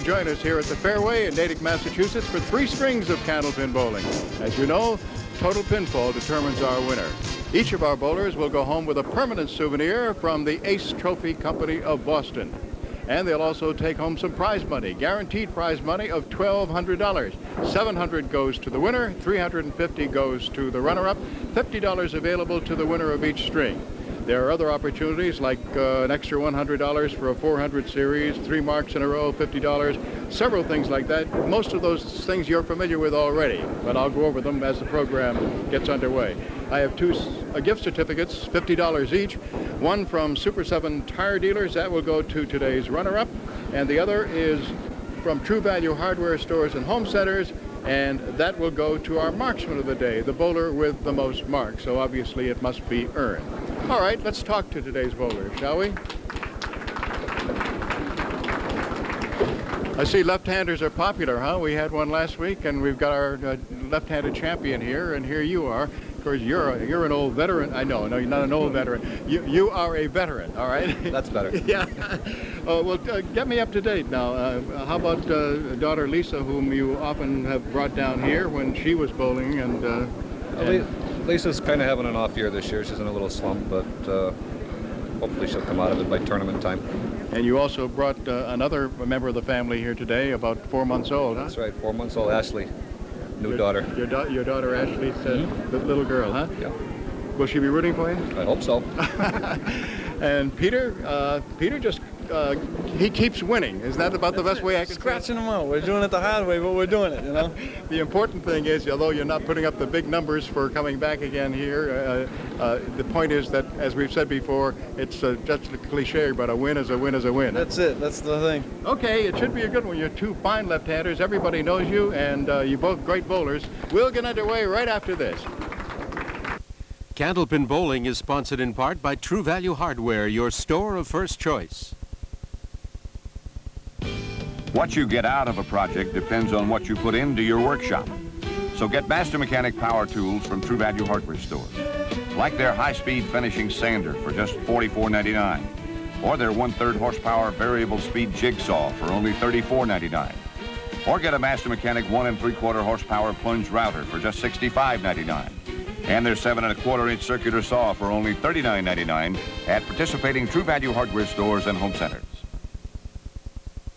could join us here at the Fairway in Natick, Massachusetts for 3 strings of candlepin bowling. As you know, total pinfall determines our winner. Each of our bowlers will go home with a permanent souvenir from the Ace Trophy Company of Boston. And they'll also take home some prize money, guaranteed prize money of $1,200. $700 goes to the winner, $350 goes to the runner-up, $50 available to the winner of each string. There are other opportunities like an extra $100 for a 400 series, 3 marks in a row, $50, several things like that. Most of those things you're familiar with already, but I'll go over them as the program gets underway. I have 2 gift certificates, $50 each. One from Super 7 Tire Dealers, that will go to today's runner-up, and the other is from True Value Hardware Stores and Home Centers, and that will go to our marksman of the day, the bowler with the most marks, so obviously it must be earned. All right, let's talk to today's bowler, shall we? I see left-handers are popular, huh? We had one last week, and we've got our left-handed champion here, and here you are. Of course, you're an old veteran. I know, no, you're not an old veteran. You are a veteran, all right? That's better. Yeah. Well, get me up to date now. How about daughter Lisa, whom you often have brought down here when she was bowling, and Lisa's kind of having an off year this year. She's in a little slump, but hopefully she'll come out of it by tournament time. And you also brought another member of the family here today, about 4 months old, huh? That's right, 4 months old, Ashley. New daughter. Your daughter Ashley, the little girl, huh? Yeah. Will she be rooting for you? I hope so. And Peter just, he keeps winning. Is that about the best way I can Scratching them out. We're doing it the hard way, but we're doing it, you know? The important thing is, although you're not putting up the big numbers for coming back again here, the point is that, as we've said before, it's just a cliche, but a win is a win is a win. That's it. That's the thing. Okay, it should be a good one. You're 2 fine left-handers. Everybody knows you, and you're both great bowlers. We'll get underway right after this. Candlepin Bowling is sponsored in part by True Value Hardware, your store of first choice. What you get out of a project depends on what you put into your workshop. So get Master Mechanic power tools from True Value Hardware stores, like their high-speed finishing sander for just $44.99, or their 1/3 horsepower variable speed jigsaw for only $34.99, or get a Master Mechanic 1 3/4 horsepower plunge router for just $65.99, and their 7 1/4 inch circular saw for only $39.99 at participating True Value Hardware stores and home centers.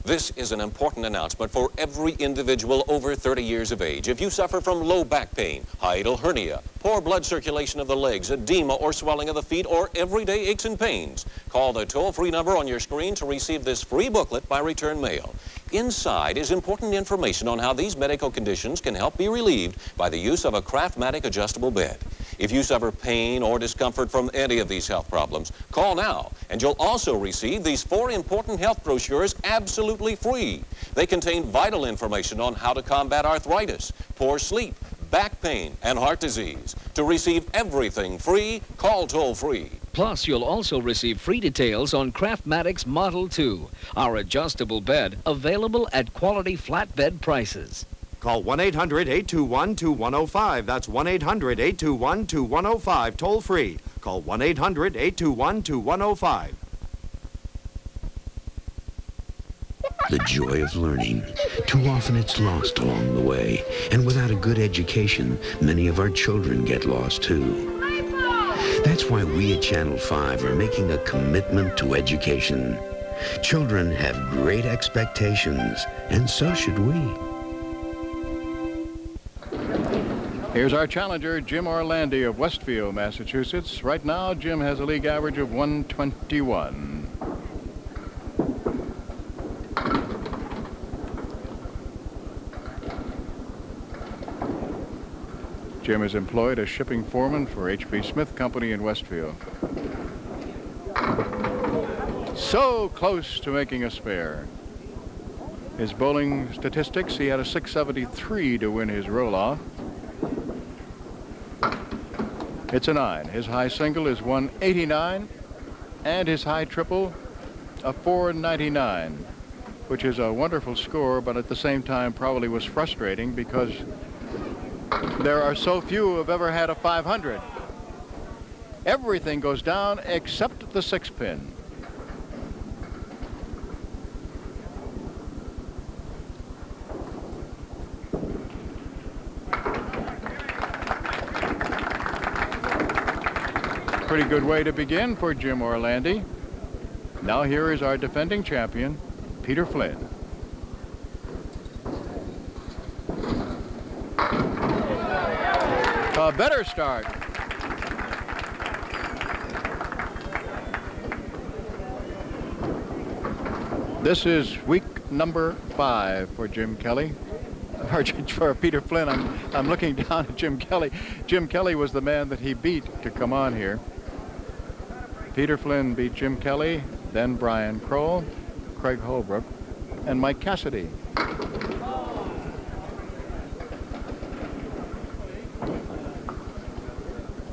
This is an important announcement for every individual over 30 years of age. If you suffer from low back pain, hiatal hernia, poor blood circulation of the legs, edema or swelling of the feet, or everyday aches and pains, call the toll-free number on your screen to receive this free booklet by return mail. Inside is important information on how these medical conditions can help be relieved by the use of a Craftmatic adjustable bed. If you suffer pain or discomfort from any of these health problems, call now, and you'll also receive these 4 important health brochures absolutely free. They contain vital information on how to combat arthritis, poor sleep, back pain, and heart disease. To receive everything free, call toll-free. Plus, you'll also receive free details on Craftmatic's Model 2, our adjustable bed, available at quality flatbed prices. Call 1-800-821-2105. That's 1-800-821-2105, toll free. Call 1-800-821-2105. The joy of learning. Too often it's lost along the way. And without a good education, many of our children get lost too. That's why we at Channel 5 are making a commitment to education. Children have great expectations, and so should we. Here's our challenger, Jim Orlandi of Westfield, Massachusetts. Right now, Jim has a league average of 121. Jim is employed as shipping foreman for H.B. Smith Company in Westfield. So close to making a spare. His bowling statistics, he had a 673 to win his roll-off. It's a 9. His high single is 189, and his high triple, a 499, which is a wonderful score, but at the same time probably was frustrating because there are so few who have ever had a 500. Everything goes down except the 6-pin. Pretty good way to begin for Jim Orlandi. Now here is our defending champion, Peter Flynn. A better start. This is week number 5 for Jim Kelly. Or for Peter Flynn. I'm looking down at Jim Kelly. Jim Kelly was the man that he beat to come on here. Peter Flynn beat Jim Kelly, then Brian Kroll, Craig Holbrook, and Mike Cassidy.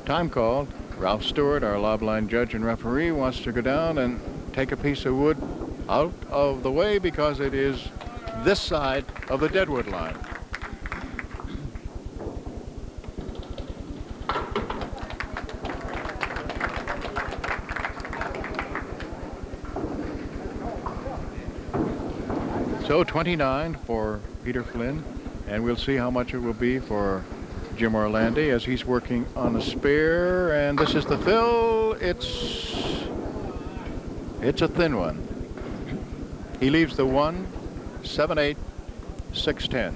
Time called. Ralph Stewart, our lob line judge and referee, wants to go down and take a piece of wood out of the way because it is this side of the deadwood line. So 29 for Peter Flynn, and we'll see how much it will be for Jim Orlandi as he's working on a spare, and this is the fill. It's a thin one. He leaves the 1, 7-8, 6-10.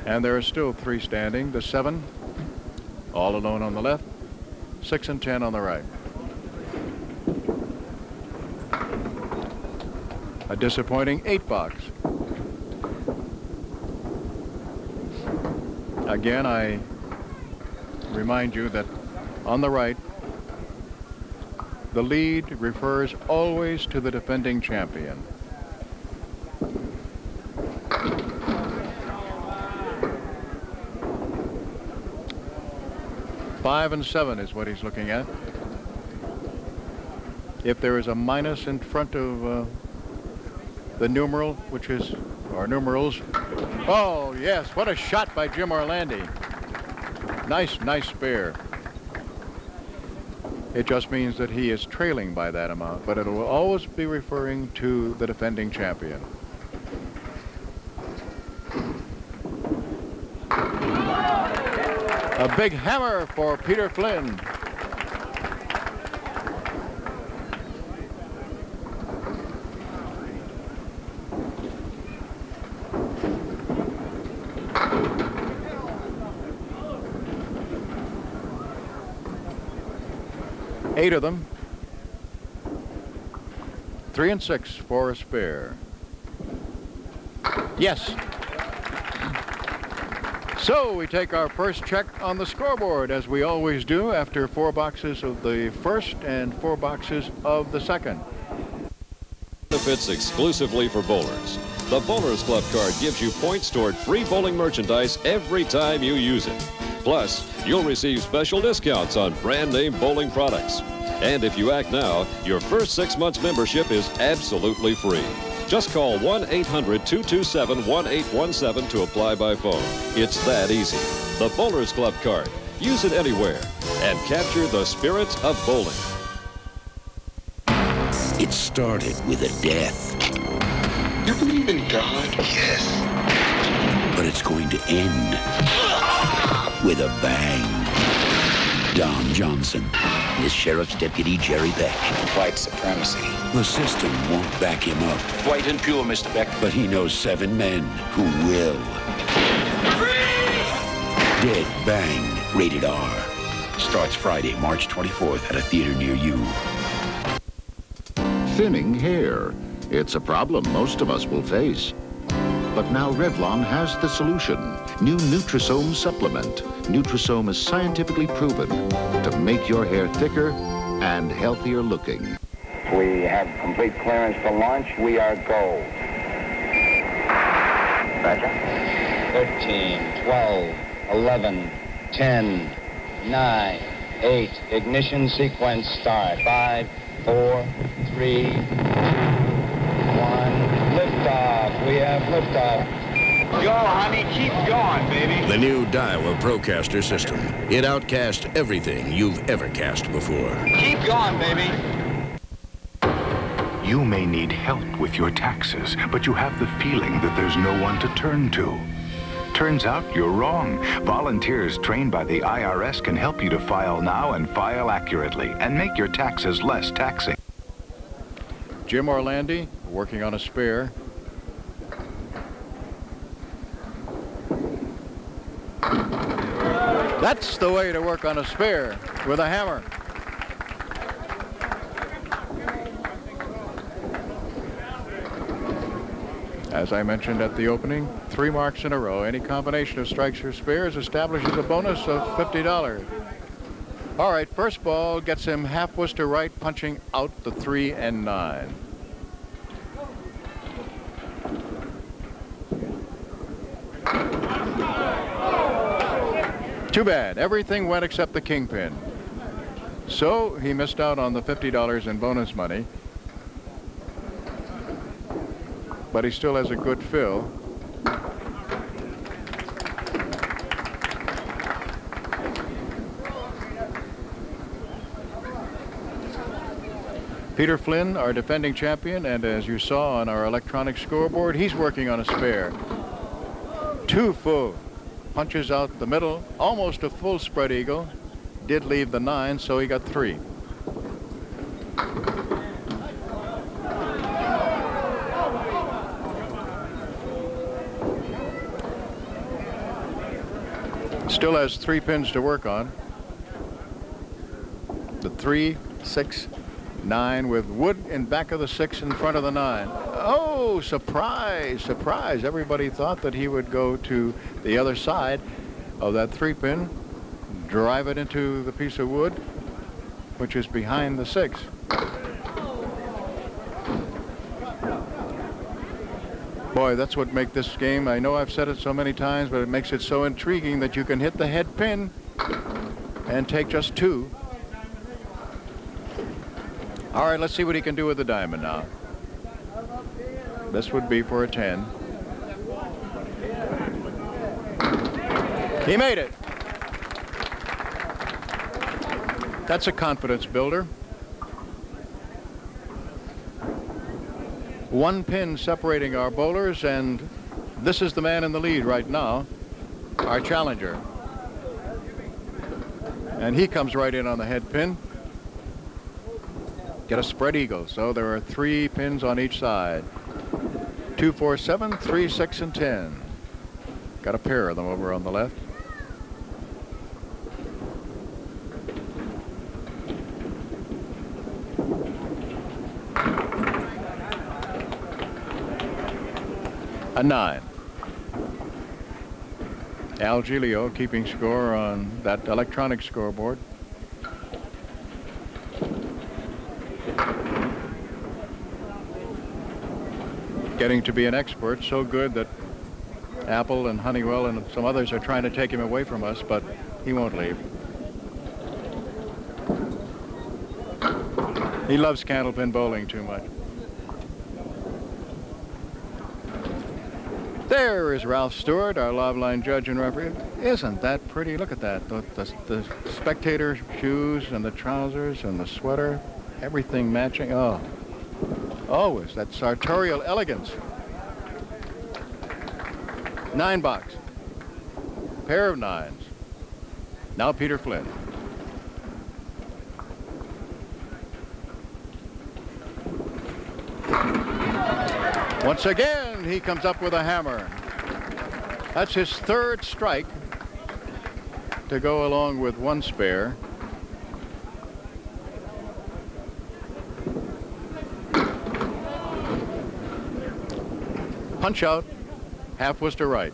And there are still 3 standing. The 7, all alone on the left, 6 and 10 on the right. A disappointing 8 box. Again, I remind you that on the right, the lead refers always to the defending champion. Five and 7 is what he's looking at. If there is a minus in front of the numeral, which is our numerals. Oh, yes, what a shot by Jim Orlandi. Nice spare. It just means that he is trailing by that amount, but it will always be referring to the defending champion. A big hammer for Peter Flynn. Eight of them. 3 and 6 for a spare. Yes. So we take our first check on the scoreboard, as we always do after 4 boxes of the first and 4 boxes of the second. Benefits exclusively for bowlers. The Bowlers Club card gives you points toward free bowling merchandise every time you use it. Plus, you'll receive special discounts on brand name bowling products. And if you act now, your first 6 months membership is absolutely free. Just call 1-800-227-1817 to apply by phone. It's that easy. The Bowlers Club card. Use it anywhere and capture the spirit of bowling. It started with a death. You believe in God? Yes. But it's going to end with a bang. Don Johnson, his sheriff's deputy Jerry Beck. White supremacy. The system won't back him up. White and pure, Mr. Beck. But he knows 7 men who will. Dead Bang, rated R. Starts Friday, March 24th at a theater near you. Thinning hair. It's a problem most of us will face. But now Revlon has the solution. New Nutrisome supplement. Nutrisome is scientifically proven to make your hair thicker and healthier looking. We have complete clearance for launch. We are go. Roger. 13, 12, 11, 10, 9, 8. Ignition sequence start. 5, 4, 3, 2, 1. Liftoff. We have liftoff. Go, honey, keep going, baby. The new Daiwa Procaster system. It outcasts everything you've ever cast before. Keep going, baby. You may need help with your taxes, but you have the feeling that there's no one to turn to. Turns out you're wrong. Volunteers trained by the IRS can help you to file now and file accurately and make your taxes less taxing. Jim Orlandi working on a spare. That's the way to work on a spare, with a hammer. As I mentioned at the opening, 3 marks in a row. Any combination of strikes or spares establishes a bonus of $50. All right, first ball gets him half Worcester right, punching out the 3 and 9. Too bad. Everything went except the kingpin. So he missed out on the $50 in bonus money. But he still has a good fill. Peter Flynn, our defending champion, and as you saw on our electronic scoreboard, he's working on a spare. 2 full. Punches out the middle, almost a full spread eagle. Did leave the 9, so he got 3. Still has 3 pins to work on. The 3, 6, 9 with wood in back of the 6 in front of the 9. Oh, surprise, surprise. Everybody thought that he would go to the other side of that 3-pin, drive it into the piece of wood, which is behind the 6. Boy, that's what makes this game. I know I've said it so many times, but it makes it so intriguing that you can hit the head pin and take just 2. All right, let's see what he can do with the diamond now. This would be for a 10. He made it. That's a confidence builder. 1 pin separating our bowlers, and this is the man in the lead right now, our challenger. And he comes right in on the head pin. Get a spread eagle, so there are 3 pins on each side. 2, 4, 7, 3, 6, and 10. Got a pair of them over on the left. A 9. Al Giglio keeping score on that electronic scoreboard. Getting to be an expert, so good that Apple and Honeywell and some others are trying to take him away from us, but he won't leave. He loves Candlepin bowling too much. There is Ralph Stewart, our live line judge and referee. Isn't that pretty? Look at that. The spectator shoes and the trousers and the sweater, everything matching. Oh, always that sartorial elegance. 9 box. Pair of 9s. Now Peter Flynn. Once again, he comes up with a hammer. That's his 3rd strike to go along with 1 spare. Punch out, half Worcester right.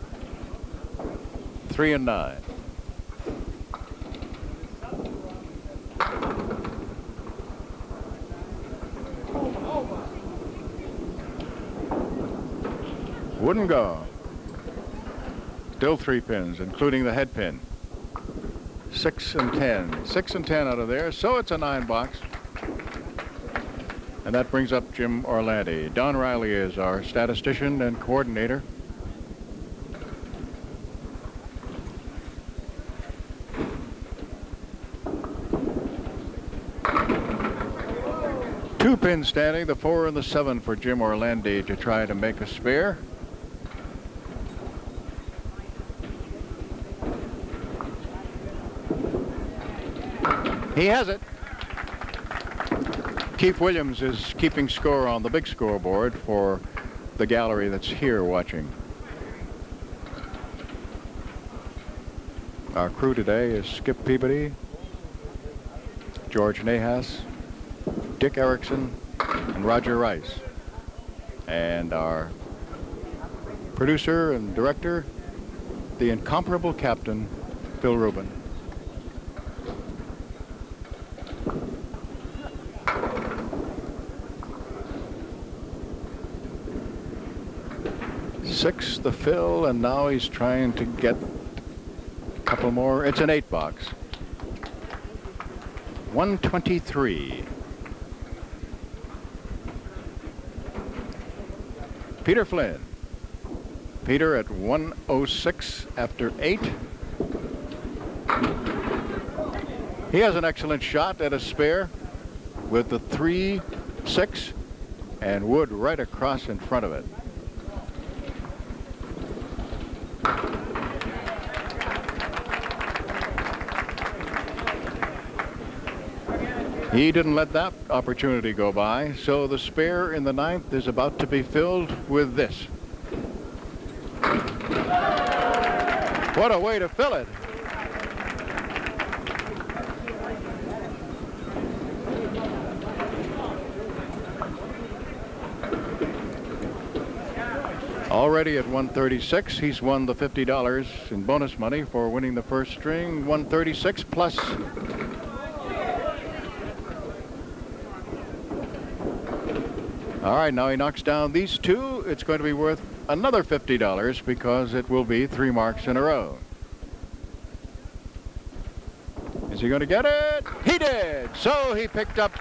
3 and 9. Wouldn't go. Still 3 pins, including the head pin. 6 and 10. 6 and 10 out of there, so it's a 9 box. And that brings up Jim Orlandi. Don Riley is our statistician and coordinator. Two pins standing, the 4 and the 7 for Jim Orlandi to try to make a spare. He has it. Keith Williams is keeping score on the big scoreboard for the gallery that's here watching. Our crew today is Skip Peabody, George Nahas, Dick Erickson, and Roger Rice. And our producer and director, the incomparable captain, Bill Rubin. Six, the fill, and now he's trying to get a couple more. It's an 8 box. 123. Peter Flynn. Peter at 106 after 8. He has an excellent shot at a spare with the 3-6 and Wood right across in front of it. He didn't let that opportunity go by, so the spare in the 9th is about to be filled with this. What a way to fill it. Already at 136, he's won the $50 in bonus money for winning the first string. 136 plus. All right, now he knocks down these two. It's going to be worth another $50 because it will be 3 marks in a row. Is he going to get it? He did. So he picked up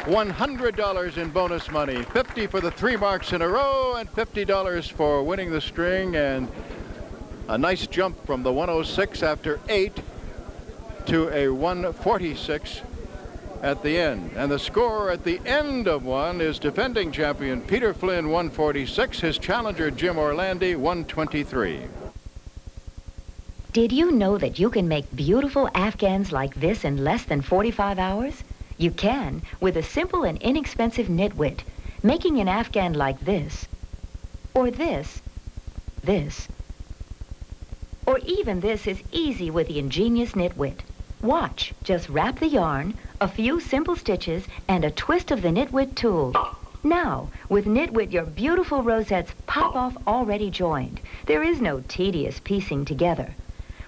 $100 in bonus money, 50 for the 3 marks in a row and $50 for winning the string, and a nice jump from the 106 after 8 to a 146 at the end. And the score at the end of one is defending champion Peter Flynn, 146, his challenger Jim Orlandi, 123. Did you know that you can make beautiful Afghans like this in less than 45 hours? You can with a simple and inexpensive nitwit. Making an Afghan like this, or this, or even this is easy with the ingenious nitwit. Watch, just wrap the yarn, a few simple stitches, and a twist of the nitwit tool. Now, with nitwit, your beautiful rosettes pop off already joined. There is no tedious piecing together.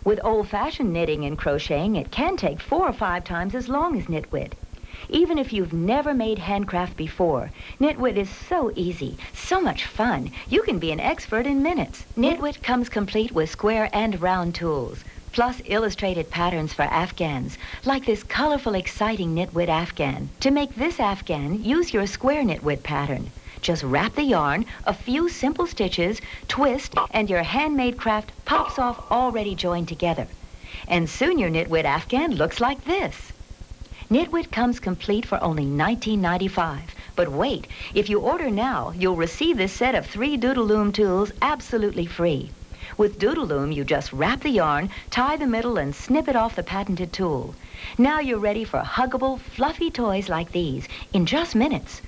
With old-fashioned knitting and crocheting, it can take 4 or 5 times as long as nitwit. Even if you've never made handcraft before, nitwit is so easy, so much fun, you can be an expert in minutes. Nitwit comes complete with square and round tools, plus illustrated patterns for Afghans, like this colorful, exciting nitwit Afghan. To make this Afghan, use your square nitwit pattern. Just wrap the yarn, a few simple stitches, twist, and your handmade craft pops off already joined together. And soon your nitwit Afghan looks like this. Nitwit comes complete for only $19.95. But wait, if you order now, you'll receive this set of 3 Doodle Loom tools absolutely free. With Doodle Loom, you just wrap the yarn, tie the middle, and snip it off the patented tool. Now you're ready for huggable, fluffy toys like these in just minutes.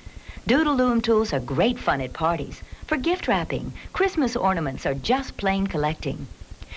Doodle Loom tools are great fun at parties, for gift wrapping, Christmas ornaments, or just plain collecting.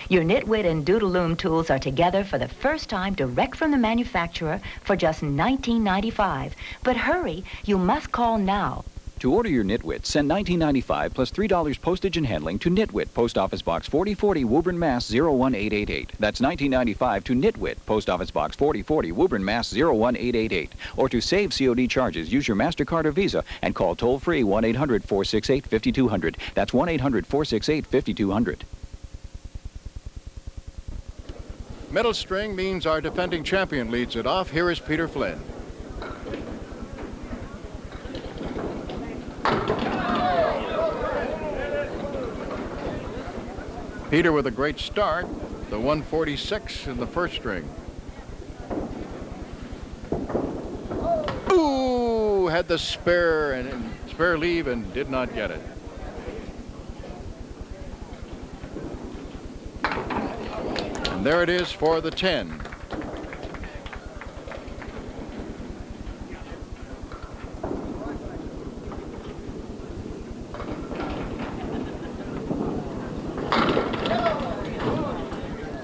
Your Nitwit and Doodle Loom tools are together for the first time direct from the manufacturer for just $19.95. But hurry, you must call now. To order your Nitwit, send $19.95 plus $3 postage and handling to Nitwit, Post Office Box 4040, Woburn, Mass. 01888. That's $19.95 to Nitwit, Post Office Box 4040, Woburn, Mass. 01888. Or to save COD charges, use your MasterCard or Visa and call toll-free 1-800-468-5200. That's 1-800-468-5200. Middle string means our defending champion leads it off. Here is Peter Flynn. Peter with a great start, the 146 in the first string. Ooh, had the spare leave and did not get it. And there it is for the 10.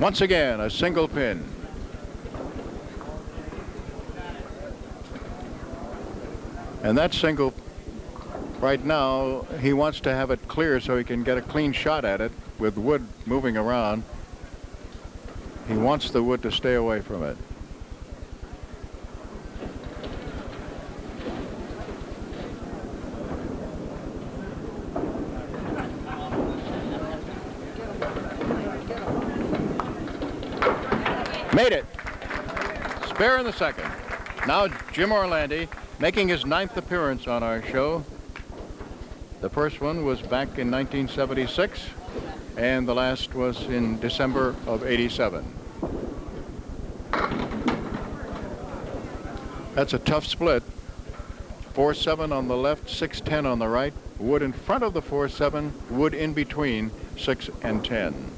Once again, a single pin. And that single, right now, he wants to have it clear so he can get a clean shot at it with wood moving around. He wants the wood to stay away from it. Made it. Spare in the second. Now Jim Orlandi making his 9th appearance on our show. The first one was back in 1976, and the last was in December of '87. That's a tough split. 4-7 on the left, 6-10 on the right. Wood in front of the 4-7, wood in between 6 and 10.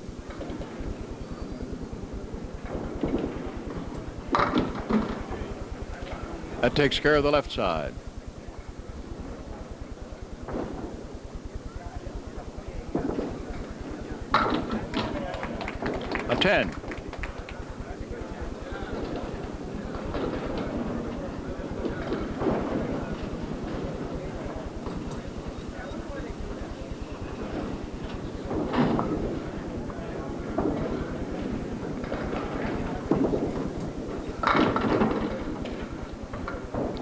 That takes care of the left side. A 10.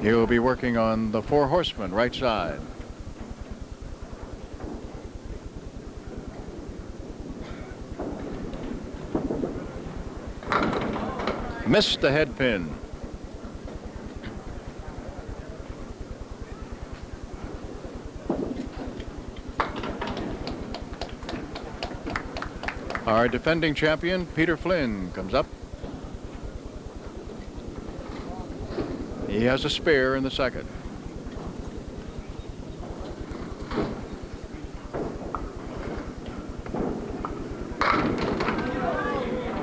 He'll be working on the 4 horsemen, right side. Missed the head pin. Our defending champion, Peter Flynn, comes up. He has a spare in the second.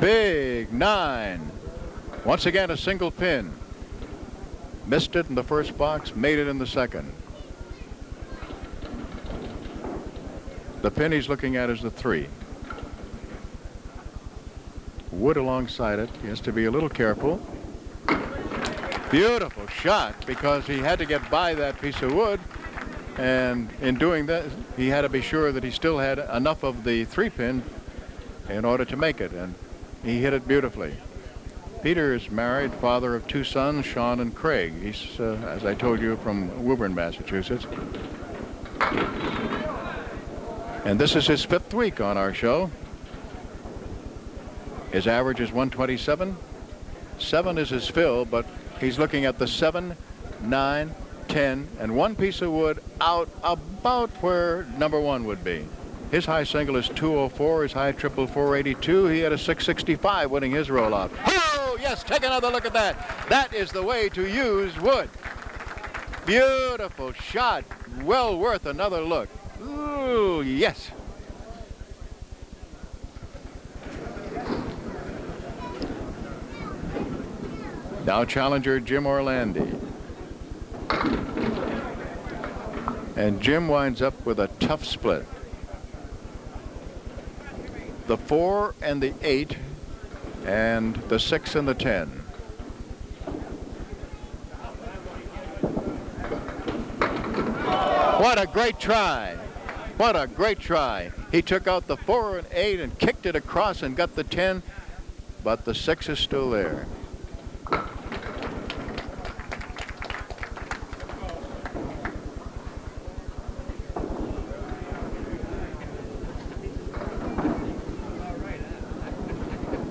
Big 9. Once again, a single pin. Missed it in the first box, made it in the second. The pin he's looking at is the 3. Wood alongside it. He has to be a little careful. Beautiful shot, because he had to get by that piece of wood, and in doing that he had to be sure that he still had enough of the 3-pin in order to make it, and he hit it beautifully. Peter is married, father of 2 sons, Sean and Craig. He's, as I told you, from Woburn, Massachusetts. And this is his 5th week on our show. His average is 127. 7 is his fill, but he's looking at the 7, 9, 10, and 1 piece of wood out about where number 1 would be. His high single is 204, his high triple 482. He had a 665 winning his roll-off. Oh, yes, take another look at that. That is the way to use wood. Beautiful shot. Well worth another look. Ooh, yes. Now challenger Jim Orlandi. And Jim winds up with a tough split. The 4 and the 8 and the 6 and the 10. What a great try. What a great try. He took out the 4 and 8 and kicked it across and got the 10, but the 6 is still there.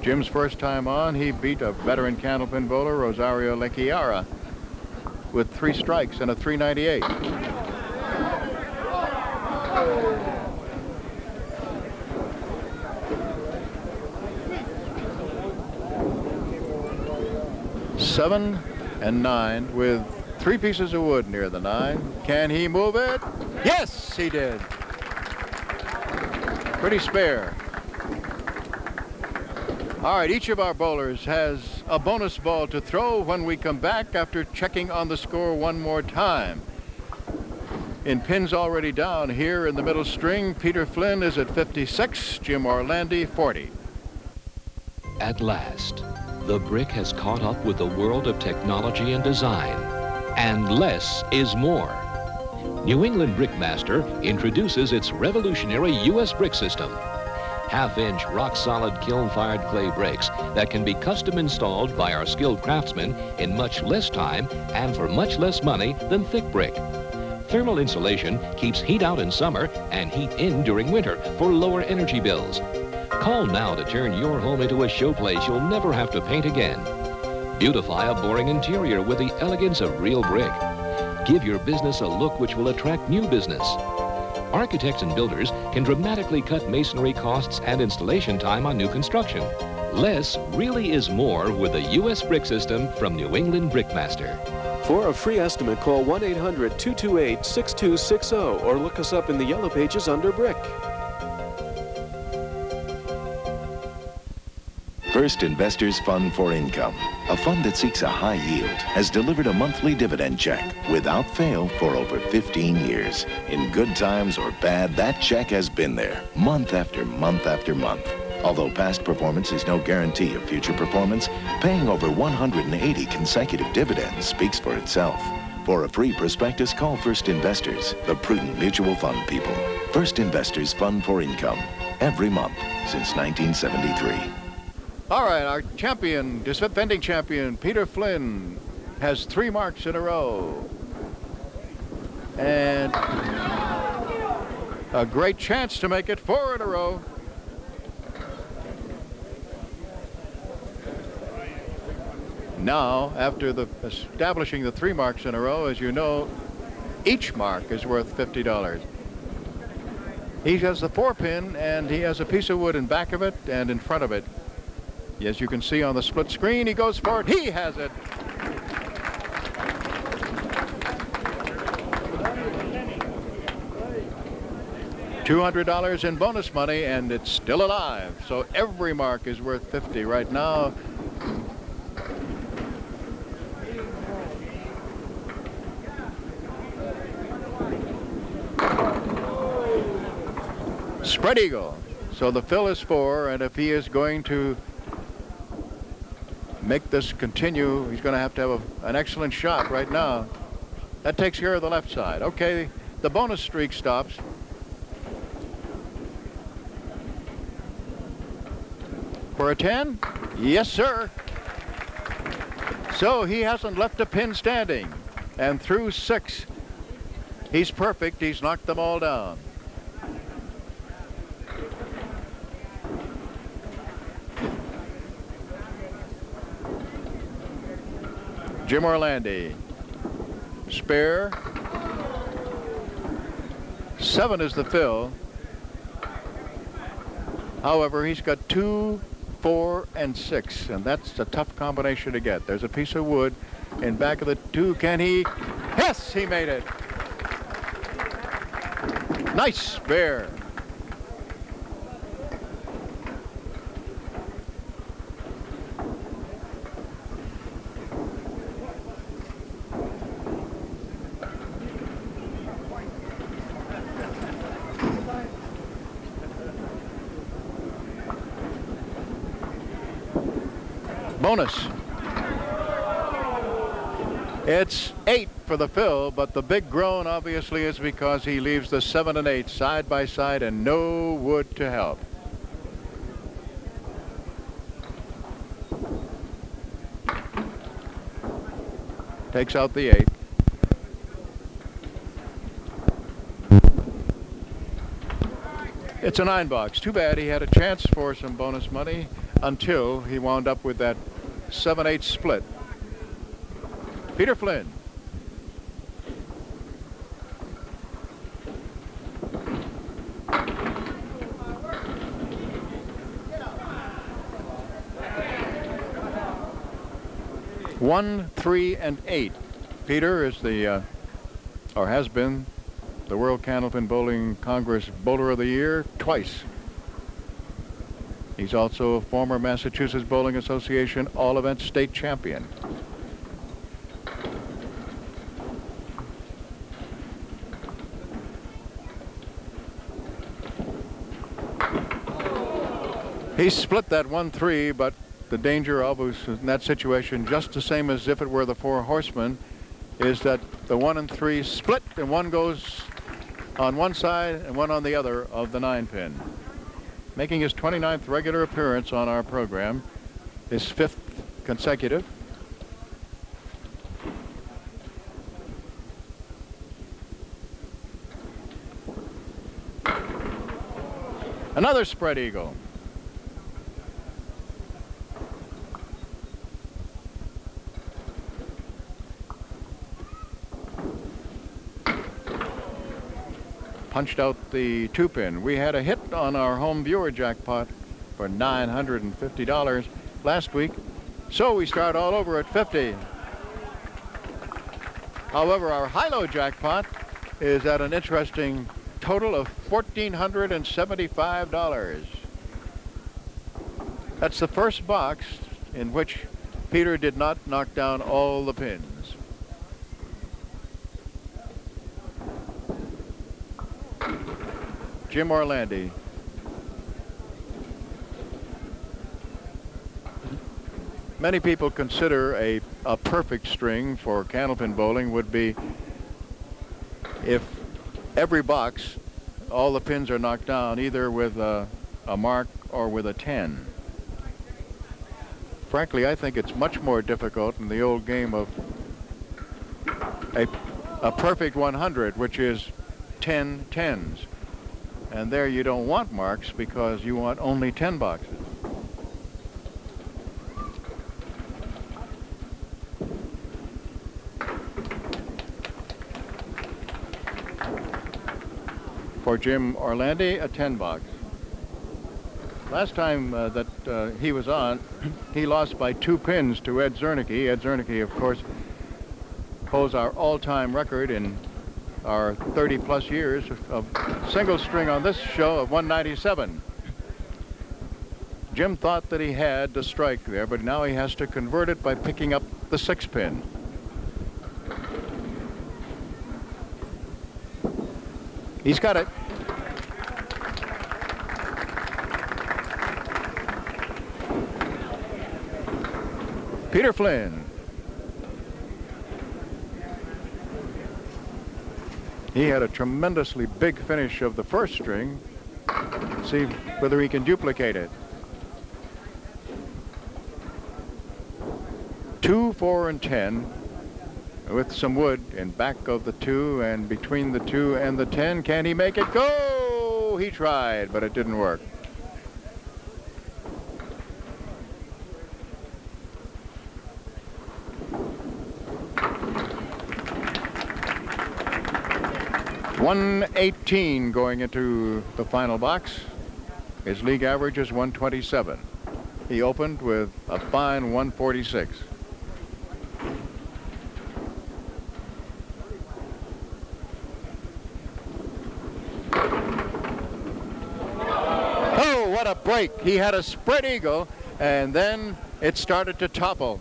Jim's first time on, he beat a veteran Candlepin bowler, Rosario Lechiara, with 3 strikes and a 398. Seven and 9 with 3 pieces of wood near the 9. Can he move it? Yes, he did. Pretty spare. All right, each of our bowlers has a bonus ball to throw when we come back after checking on the score one more time. In pins already down here in the middle string, Peter Flynn is at 56, Jim Orlandi 40. At last, the brick has caught up with the world of technology and design, and less is more. New England Brickmaster introduces its revolutionary U.S. brick system. Half-inch, rock-solid kiln-fired clay bricks that can be custom installed by our skilled craftsmen in much less time and for much less money than thick brick. Thermal insulation keeps heat out in summer and heat in during winter for lower energy bills. Call now to turn your home into a showplace you'll never have to paint again. Beautify a boring interior with the elegance of real brick. Give your business a look which will attract new business. Architects and builders can dramatically cut masonry costs and installation time on new construction. Less really is more with the U.S. brick system from New England Brickmaster. For a free estimate, call 1-800-228-6260 or look us up in the yellow pages under brick. First Investors Fund for Income, a fund that seeks a high yield, has delivered a monthly dividend check without fail for over 15 years. In good times or bad, that check has been there month after month after month. Although past performance is no guarantee of future performance, paying over 180 consecutive dividends speaks for itself. For a free prospectus, call First Investors, the prudent mutual fund people. First Investors Fund for Income, every month since 1973. All right, our champion, defending champion, Peter Flynn, has 3 marks in a row. And a great chance to make it 4 in a row. Now, after establishing the 3 marks in a row, as you know, each mark is worth $50. He has the 4-pin, and he has a piece of wood in back of it and in front of it. As you can see on the split screen, he goes for it. He has it. $200 in bonus money, and it's still alive. So every mark is worth $50 right now. Spread eagle. So the fill is 4, and if he is going to make this continue, he's going to have an excellent shot right now. That takes care of the left side. Okay, the bonus streak stops. For a 10? Yes, sir. So he hasn't left a pin standing. And through 6, he's perfect. He's knocked them all down. Jim Orlandi. Spare. 7 is the fill. However, he's got 2, 4, and 6, and that's a tough combination to get. There's a piece of wood in back of the 2. Can he? Yes, he made it. Nice spare. Bonus. It's 8 for the fill, but the big groan obviously is because he leaves the 7 and 8 side by side and no wood to help. Takes out the 8. It's a 9 box. Too bad he had a chance for some bonus money until he wound up with that 7-8 split. Peter Flynn. One, 3, and 8. Peter is the, or has been, the World Candlepin Bowling Congress Bowler of the Year twice. He's also a former Massachusetts Bowling Association All-Event State Champion. He split that 1-3, but the danger always in that situation, just the same as if it were the Four Horsemen, is that the 1 and 3 split and one goes on one side and one on the other of the 9-pin. Making his 29th regular appearance on our program, his 5th consecutive. Another spread eagle. Punched out the 2-pin. We had a hit on our home viewer jackpot for $950 last week, so we start all over at 50. However, our high-low jackpot is at an interesting total of $1,475. That's the first box in which Peter did not knock down all the pins. Jim Orlandi. Many people consider a perfect string for candlepin bowling would be if every box, all the pins are knocked down either with a mark or with a 10. Frankly, I think it's much more difficult in the old game of a perfect 100, which is 10 tens. And there you don't want marks because you want only 10 boxes. For Jim Orlandi, a 10 box. Last time that he was on, he lost by 2 pins to Ed Zernike. Ed Zernike, of course, holds our all-time record in our 30-plus years of single string on this show of 197. Jim thought that he had the strike there, but now he has to convert it by picking up the 6-pin. He's got it. Peter Flynn. He had a tremendously big finish of the first string. See whether he can duplicate it. 2, 4, and 10 with some wood in back of the 2 and between the 2 and the 10. Can he make it go? He tried, but it didn't work. $118 going into the final box. His league average is 127. He opened with a fine 146. Oh, what a break. He had a spread eagle, and then it started to topple.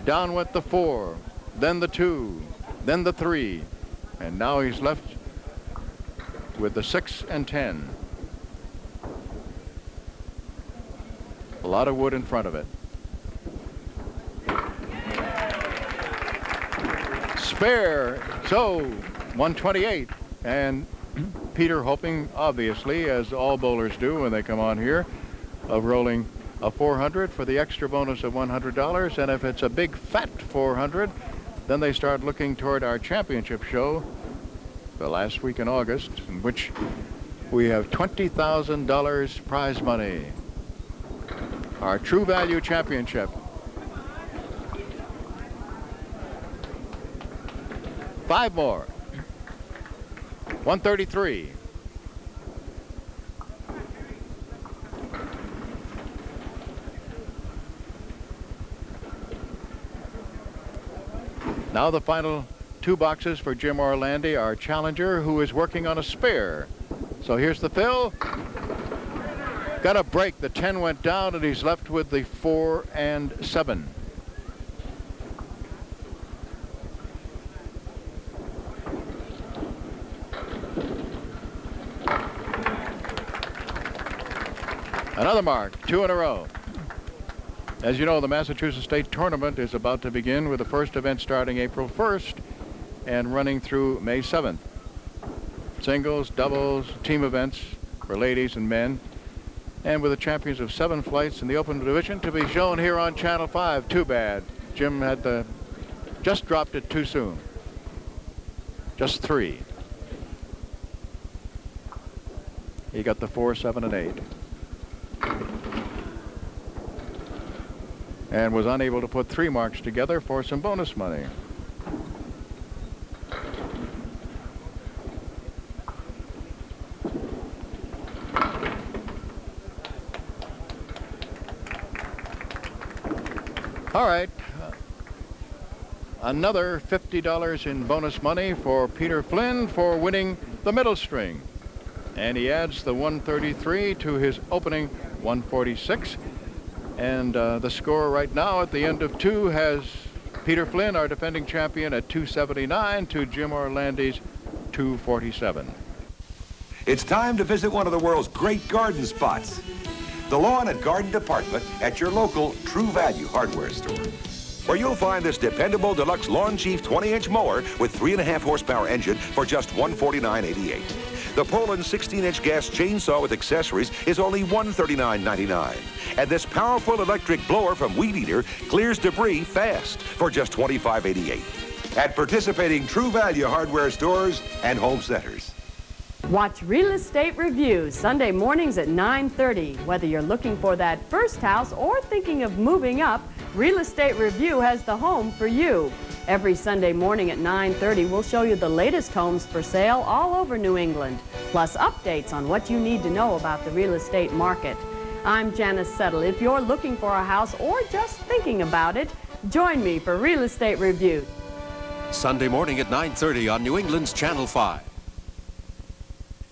Down went the 4, then the 2, then the 3. And now he's left with the 6 and 10. A lot of wood in front of it. Spare, so 128. And Peter hoping, obviously, as all bowlers do when they come on here, of rolling a 400 for the extra bonus of $100. And if it's a big fat 400, then they start looking toward our championship show the last week in August, in which we have $20,000 prize money. Our True Value Championship. 5 more. 133. Now the final 2 boxes for Jim Orlandi, our challenger, who is working on a spare. So here's the fill. Got a break. The 10 went down, and he's left with the 4 and 7. Another mark, 2 in a row. As you know, the Massachusetts State Tournament is about to begin with the first event starting April 1st and running through May 7th. Singles, doubles, team events for ladies and men, and with the champions of 7 flights in the open division to be shown here on Channel 5. Too bad. Jim had just dropped it too soon. Just 3. He got the 4, 7, and 8. And was unable to put 3 marks together for some bonus money. All right. Another $50 in bonus money for Peter Flynn for winning the middle string. And he adds the 133 to his opening 146. And the score right now at the end of 2 has Peter Flynn, our defending champion, at 279 to Jim Orlandi's 247. It's time to visit one of the world's great garden spots. The Lawn and Garden Department at your local True Value hardware store, where you'll find this dependable deluxe Lawn Chief 20-inch mower with 3.5 horsepower engine for just $149.88. The Poland 16-inch gas chainsaw with accessories is only $139.99. And this powerful electric blower from Weed Eater clears debris fast for just $25.88. At participating True Value hardware stores and home centers. Watch Real Estate Review Sunday mornings at 9:30. Whether you're looking for that first house or thinking of moving up, Real Estate Review has the home for you. Every Sunday morning at 9:30, we'll show you the latest homes for sale all over New England, plus updates on what you need to know about the real estate market. I'm Janice Settle. If you're looking for a house or just thinking about it, join me for Real Estate Review. Sunday morning at 9:30 on New England's Channel 5.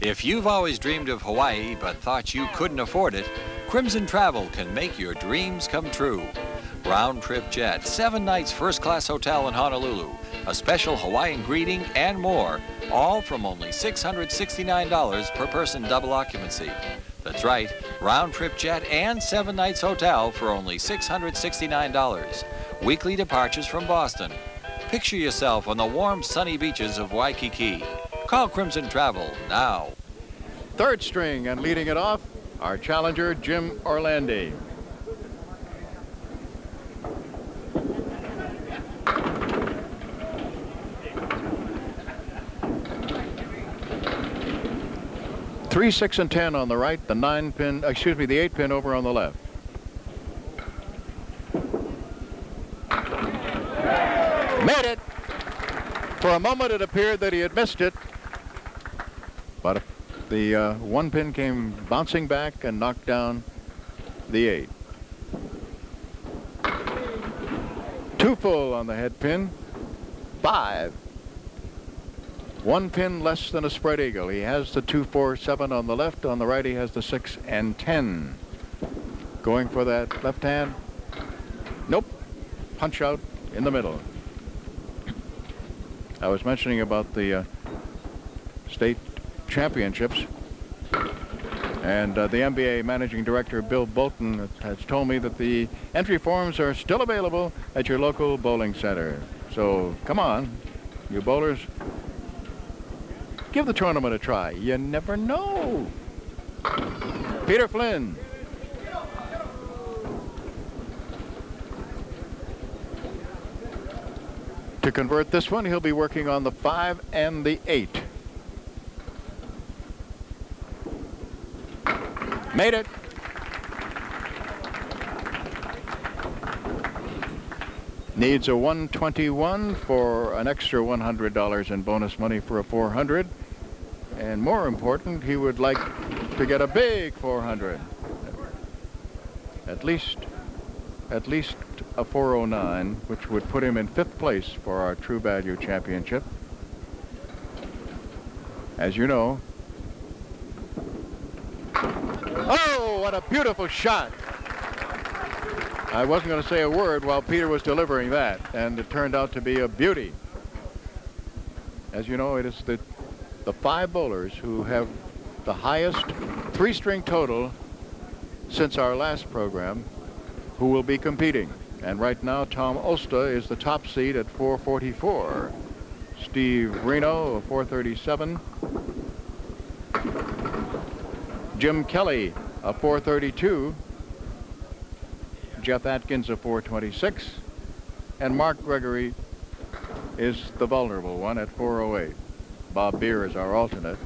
If you've always dreamed of Hawaii but thought you couldn't afford it, Crimson Travel can make your dreams come true. Round-trip jet, 7 nights first-class hotel in Honolulu, a special Hawaiian greeting, and more, all from only $669 per person double occupancy. That's right, round-trip jet and 7 nights hotel for only $669. Weekly departures from Boston. Picture yourself on the warm, sunny beaches of Waikiki. Call Crimson Travel now. 3rd string, and leading it off, our challenger, Jim Orlandi. Three, 6, and 10 on the right, the 9-pin, excuse me, the 8-pin over on the left. Made it! For a moment it appeared that he had missed it, but the 1-pin came bouncing back and knocked down the 8. 2 full on the head pin, 5. 1 pin less than a spread eagle. He has the 2, 4, 7 on the left. On the right, he has the 6 and 10. Going for that left hand. Nope. Punch out in the middle. I was mentioning about the state championships, and the NBA managing director Bill Bolton has told me that the entry forms are still available at your local bowling center. So come on, you bowlers. Give the tournament a try. You never know. Peter Flynn. To convert this one, he'll be working on the 5 and the 8. Made it. Needs a 121 for an extra $100 in bonus money for a 400. And more important, he would like to get a big 400. At least a 409, which would put him in 5th place for our True Value Championship. As you know. Oh, what a beautiful shot. I wasn't going to say a word while Peter was delivering that, and it turned out to be a beauty. As you know, it is the 5 bowlers who have the highest 3-string total since our last program who will be competing. And right now, Tom Osta is the top seed at 444. Steve Reno, a 437. Jim Kelly, a 432. Jeff Atkins, a 426. And Mark Gregory is the vulnerable one at 408. Bob Beer is our alternate.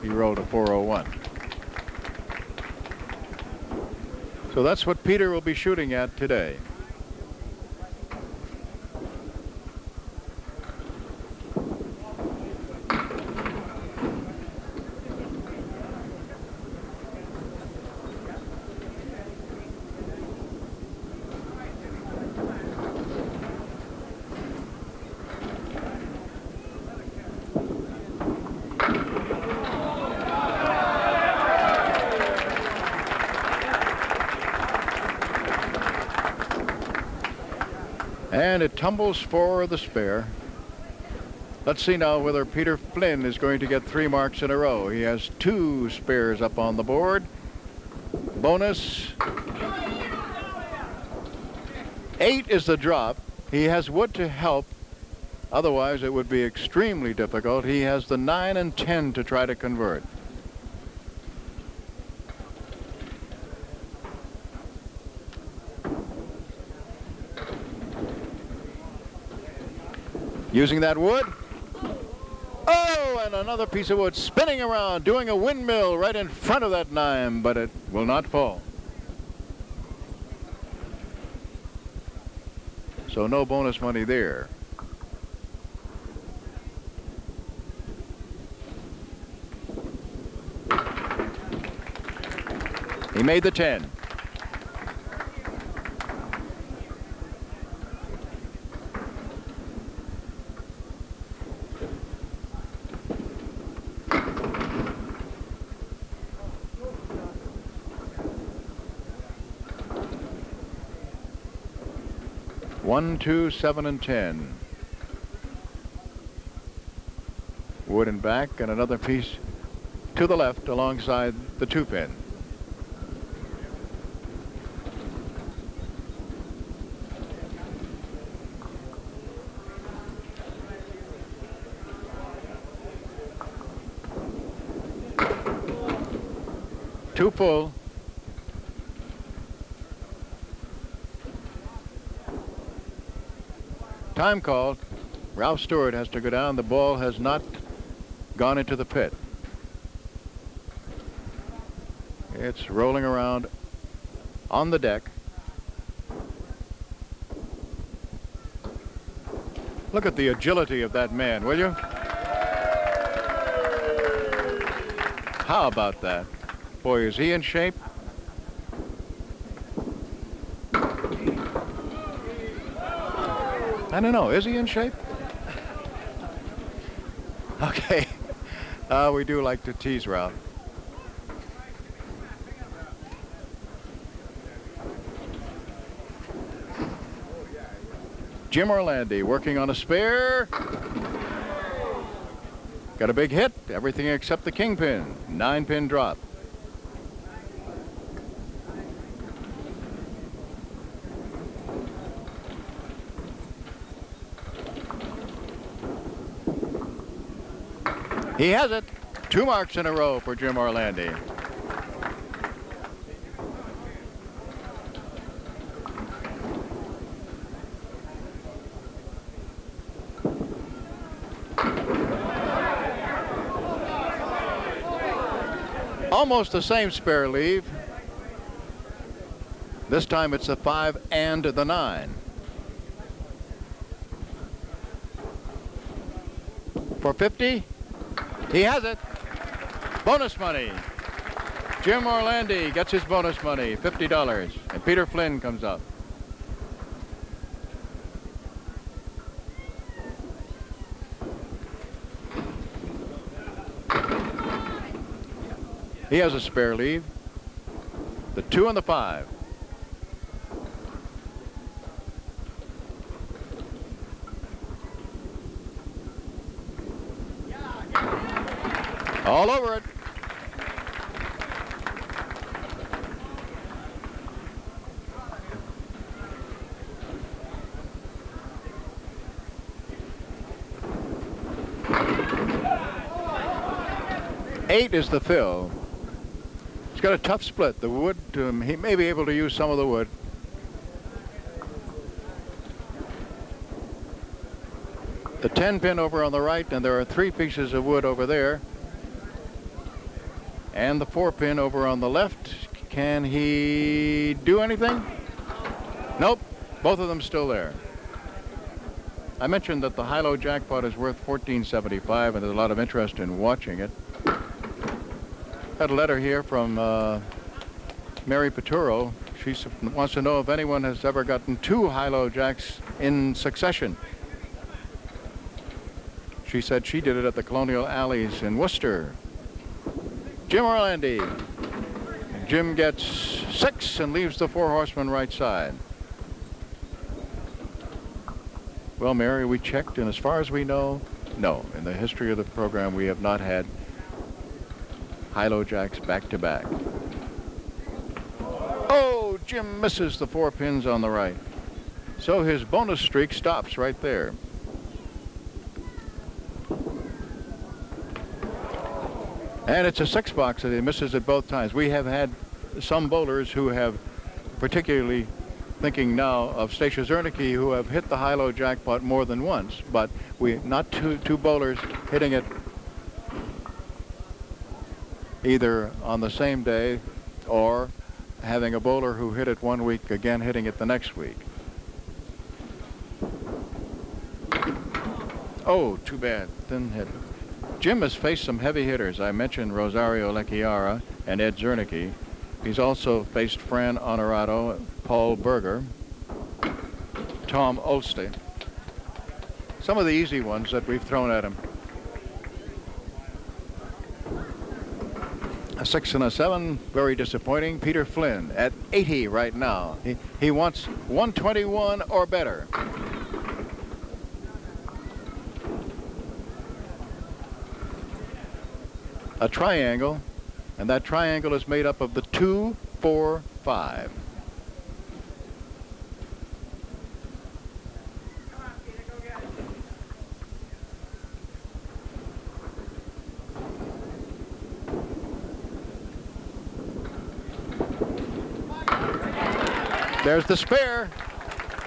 He rode a 401. So that's what Peter will be shooting at today. And it tumbles for the spare. Let's see now whether Peter Flynn is going to get 3 marks in a row. He has 2 spares up on the board. Bonus. 8 is the drop. He has wood to help. Otherwise, it would be extremely difficult. He has the 9 and 10 to try to convert. Using that wood. Oh, and another piece of wood spinning around, doing a windmill right in front of that 9, but it will not fall. So no bonus money there. He made the 10. One, 2, 7, and 10. Wood and back, and another piece to the left alongside the 2-pin. Two full. Time called. Ralph Stewart has to go down. The ball has not gone into the pit. It's rolling around on the deck. Look at the agility of that man, will you? How about that? Boy, is he in shape? I don't know. Is he in shape? Okay. We do like to tease Ralph. Jim Orlandi working on a spare. Got a big hit. Everything except the kingpin. 9-pin drop. He has it. 2 marks in a row for Jim Orlandi. Almost the same spare leave. This time it's the 5 and the 9. For 50. He has it. Bonus money. Jim Orlandi gets his bonus money, $50. And Peter Flynn comes up. He has a spare leave. The 2 and the 5. All over it. 8 is the fill. He's got a tough split. The wood, he may be able to use some of the wood. The 10 pin over on the right, and there are 3 pieces of wood over there. And the 4 pin over on the left. Can he do anything? Nope. Both of them still there. I mentioned that the high-low jackpot is worth $14.75, and there's a lot of interest in watching it. Got a letter here from Mary Peturo. She wants to know if anyone has ever gotten 2 high-low jacks in succession. She said she did it at the Colonial Alleys in Worcester. Jim Orlandi. Jim gets 6 and leaves the 4 horsemen right side. Well, Mary, we checked, and as far as we know, no. In the history of the program, we have not had high-low jacks back-to-back. Oh, Jim misses the 4 pins on the right. So his bonus streak stops right there. And it's a 6 box that he misses it both times. We have had some bowlers who have, particularly thinking now of Stacia Zernicke, who have hit the high-low jackpot more than once, but not two bowlers hitting it either on the same day or having a bowler who hit it one week, again hitting it the next week. Oh, too bad. Thin hit. Jim has faced some heavy hitters. I mentioned Rosario Lecchiara and Ed Zernicke. He's also faced Fran Honorado, Paul Berger, Tom Olste. Some of the easy ones that we've thrown at him. A 6 and a 7, very disappointing. Peter Flynn at 80 right now. He wants 121 or better. A triangle, and that triangle is made up of the 2, 4, 5. There's the spare.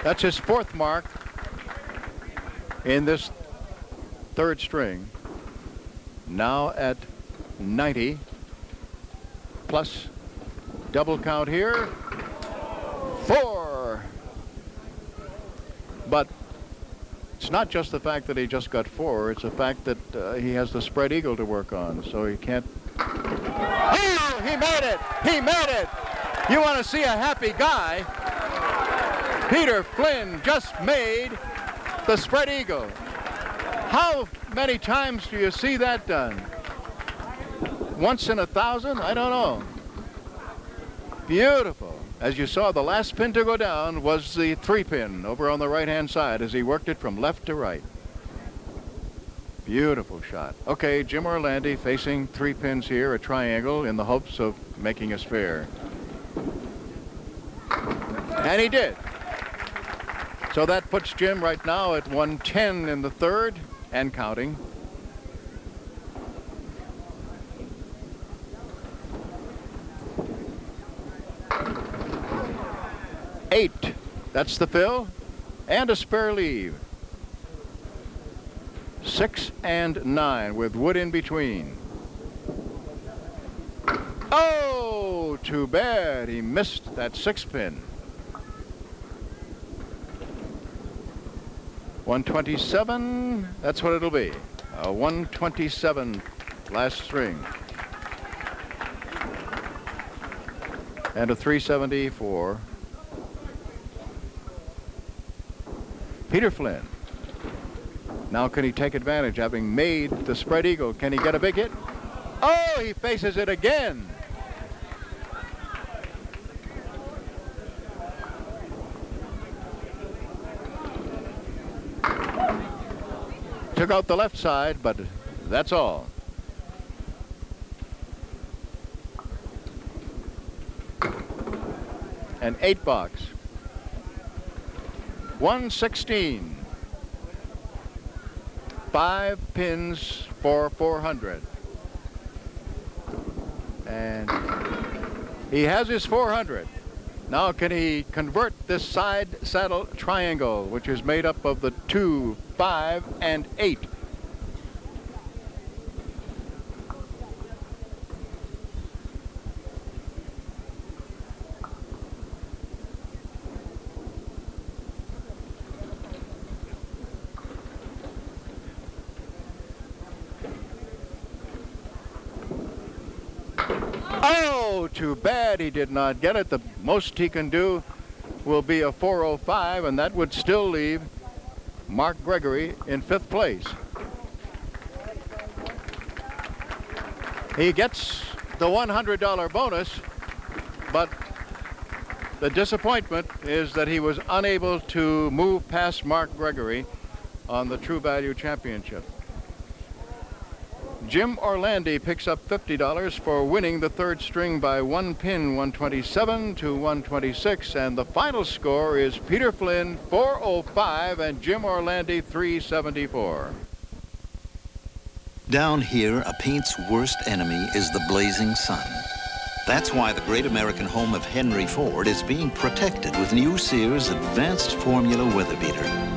That's his 4th mark in this 3rd string. Now at 90, plus double count here, 4. But it's not just the fact that he just got 4, it's the fact that he has the spread eagle to work on, so he can't. Oh, he made it! He made it! You want to see a happy guy? Peter Flynn just made the spread eagle. How many times do you see that done? Once in 1,000? I don't know. Beautiful. As you saw, the last pin to go down was the 3 pin over on the right-hand side as he worked it from left to right. Beautiful shot. Okay, Jim Orlandi facing 3 pins here, a triangle, in the hopes of making a spare. And he did. So that puts Jim right now at 110 in the 3rd and counting. Eight. That's the fill and a spare leave. 6 and 9 with wood in between. Oh, too bad. He missed that 6 pin. 127. That's what it'll be. A 127 last string. And a 374. Peter Flynn. Now can he take advantage, having made the spread eagle? Can he get a big hit? Oh, he faces it again. Took out the left side, but that's all. An 8 box. 116. 5 pins for 400. And he has his 400. Now can he convert this side saddle triangle, which is made up of the 2, 5, and 8? Oh, too bad he did not get it. The most he can do will be a 405, and that would still leave Mark Gregory in 5th place. He gets the $100 bonus, but the disappointment is that he was unable to move past Mark Gregory on the True Value Championship. Jim Orlandi picks up $50 for winning the 3rd string by 1 pin, 127 to 126, and the final score is Peter Flynn 405 and Jim Orlandi 374. Down here, a paint's worst enemy is the blazing sun. That's why the great American home of Henry Ford is being protected with new Sears Advanced Formula Weather Beater.